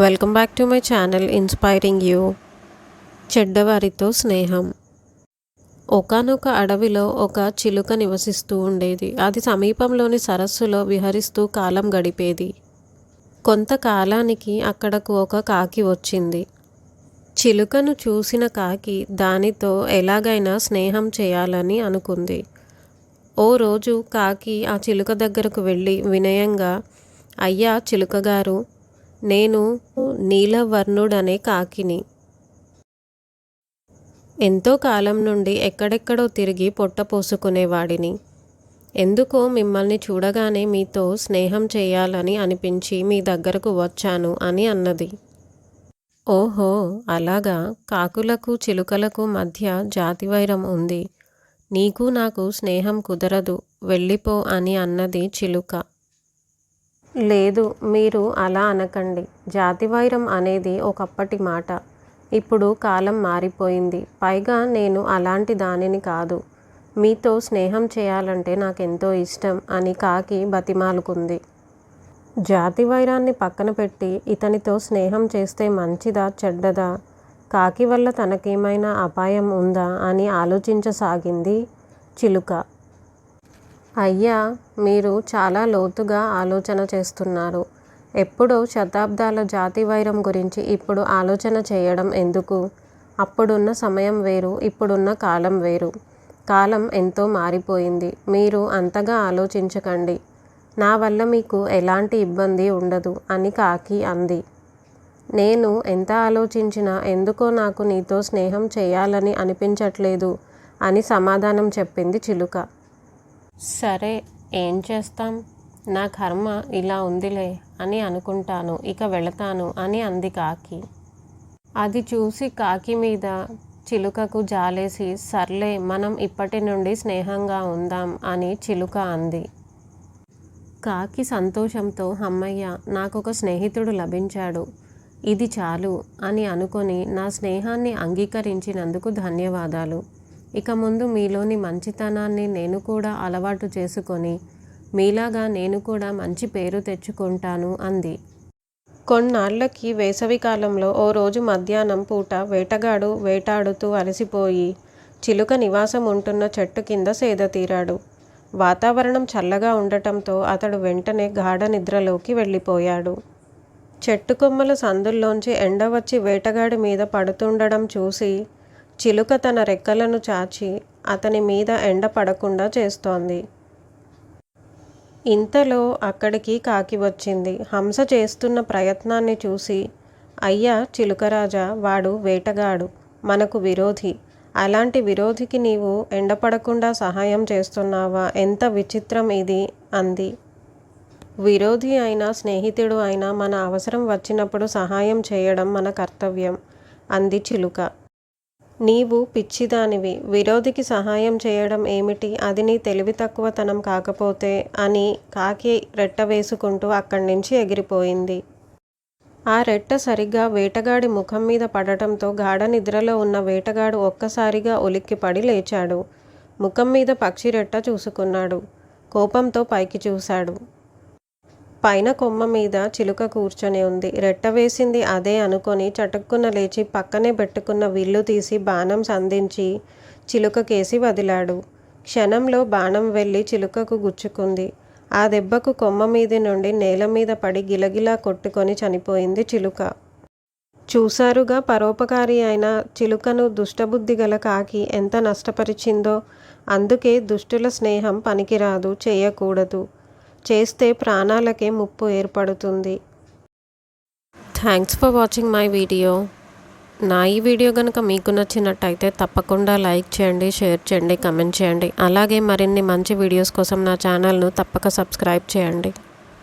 Welcome back to my channel inspiring you. చెడ్డవారితో స్నేహం. ఒకానొక అడవిలో ఒక చిలుక నివసిస్తూ ఉండేది. అది సమీపంలోని సరస్సులో విహరిస్తూ కాలం గడిపేది. కొంతకాలానికి అక్కడకు ఒక కాకి వచ్చింది. చిలుకను చూసిన కాకి దానితో ఎలాగైనా స్నేహం చేయాలని అనుకుంది. ఓ రోజు కాకి ఆ చిలుక దగ్గరకు వెళ్ళి వినయంగా, అయ్యా చిలుకగారు, నేను నీలవర్ణుడనే కాకిని. ఎంతో కాలం నుండి ఎక్కడెక్కడో తిరిగి పొట్ట పోసుకునేవాడిని. ఎందుకో మిమ్మల్ని చూడగానే మీతో స్నేహం చేయాలని అనిపించి మీ దగ్గరకు వచ్చాను అని అన్నది. ఓహో, అలాగా. కాకులకు చిలుకలకు మధ్య జాతివైరం ఉంది. నీకు నాకు స్నేహం కుదరదు, వెళ్ళిపో అని అన్నది చిలుక. లేదు, మీరు అలా అనకండి. జాతివైరం అనేది ఒకప్పటి మాట. ఇప్పుడు కాలం మారిపోయింది. పైగా నేను అలాంటి దానిని కాదు. మీతో స్నేహం చేయాలంటే నాకెంతో ఇష్టం అని కాకి బతిమాలుకుంది. జాతివైరాన్ని పక్కన పెట్టి ఇతనితో స్నేహం చేస్తే మంచిదా చెడ్డదా, కాకి వల్ల తనకేమైనా అపాయం ఉందా అని ఆలోచించసాగింది చిలుక. అయ్యా, మీరు చాలా లోతుగా ఆలోచన చేస్తున్నారు. ఎప్పుడో శతాబ్దాల జాతివైరం గురించి ఇప్పుడు ఆలోచన చేయడం ఎందుకు? అప్పుడున్న సమయం వేరు, ఇప్పుడున్న కాలం వేరు. కాలం ఎంతో మారిపోయింది. మీరు అంతగా ఆలోచించకండి. నా వల్ల మీకు ఎలాంటి ఇబ్బంది ఉండదు అని కాకి అంది. నేను ఎంత ఆలోచించినా ఎందుకో నాకు నీతో స్నేహం చేయాలని అనిపించట్లేదు అని సమాధానం చెప్పింది చిలుక. సరే, ఏం చేస్తాం, నా కర్మ ఇలా ఉందిలే అని అనుకుంటాను, ఇక వెళతాను అని అంది కాకి. అది చూసి కాకి మీద చిలుకకు జాలేసి, సర్లే మనం ఇప్పటి నుండి స్నేహంగా ఉందాం అని చిలుక అంది. కాకి సంతోషంతో, హమ్మయ్య, నాకొక స్నేహితుడు లభించాడు, ఇది చాలు అని అనుకొని నా స్నేహాన్ని అంగీకరించినందుకు ధన్యవాదాలు. ఇక ముందు మీలోని మంచితనాన్ని నేను కూడా అలవాటు చేసుకొని మీలాగా నేను కూడా మంచి పేరు తెచ్చుకుంటాను అంది. కొన్నాళ్లకి వేసవికాలంలో ఓ రోజు మధ్యాహ్నం పూట వేటగాడు వేటాడుతూ అలసిపోయి చిలుక నివాసం ఉంటున్న చెట్టు కింద సేద తీరాడు. వాతావరణం చల్లగా ఉండటంతో అతడు వెంటనే గాఢ నిద్రలోకి వెళ్ళిపోయాడు. చెట్టు కొమ్మల సందుల్లోంచి ఎండ వచ్చి వేటగాడి మీద పడుతుండడం చూసి చిలుక తన రెక్కలను చాచి అతని మీద ఎండ పడకుండా చేస్తోంది. ఇంతలో అక్కడికి కాకి వచ్చింది. హంస చేస్తున్న ప్రయత్నాన్ని చూసి, అయ్యా చిలుకరాజా, వాడు వేటగాడు, మనకు విరోధి. అలాంటి విరోధికి నీవు ఎండపడకుండా సహాయం చేస్తున్నావా? ఎంత విచిత్రం ఇది అంది. విరోధి అయినా స్నేహితుడు అయినా మన అవసరం వచ్చినప్పుడు సహాయం చేయడం మన కర్తవ్యం అంది చిలుక. నీవు పిచ్చిదానివి, విరోధికి సహాయం చేయడం ఏమిటి? అది నీ తెలివి తక్కువతనం కాకపోతే అని కాకి రెట్ట వేసుకుంటూ అక్కడి నుంచి ఎగిరిపోయింది. ఆ రెట్ట సరిగ్గా వేటగాడి ముఖం మీద పడటంతో గాఢ నిద్రలో ఉన్న వేటగాడు ఒక్కసారిగా ఉలిక్కిపడి లేచాడు. ముఖం మీద పక్షి రెట్ట చూసుకున్నాడు. కోపంతో పైకి చూశాడు. పైన కొమ్మ మీద చిలుక కూర్చొని ఉంది. రెట్ట వేసింది అదే అనుకొని చటుక్కున లేచి పక్కనే పెట్టుకున్న విల్లు తీసి బాణం సంధించి చిలుక కేసి వదిలాడు. క్షణంలో బాణం వెళ్ళి చిలుకకు గుచ్చుకుంది. ఆ దెబ్బకు కొమ్మ మీది నుండి నేల మీద పడి గిలగిలా కొట్టుకొని చనిపోయింది చిలుక. చూశారుగా, పరోపకారి అయిన చిలుకను దుష్టబుద్ధి గల కాకి ఎంత నష్టపరిచిందో. అందుకే దుష్టుల స్నేహం పనికిరాదు, చేయకూడదు. చేస్తే ప్రాణాలకే ముప్పు ఏర్పడుతుంది. Thanks for watching my video. నా ఈ వీడియో కనుక మీకు నచ్చినట్టయితే తప్పకుండా లైక్ చేయండి, షేర్ చేయండి, కమెంట్ చేయండి. అలాగే మరిన్ని మంచి వీడియోస్ కోసం నా ఛానల్ను తప్పక సబ్స్క్రైబ్ చేయండి.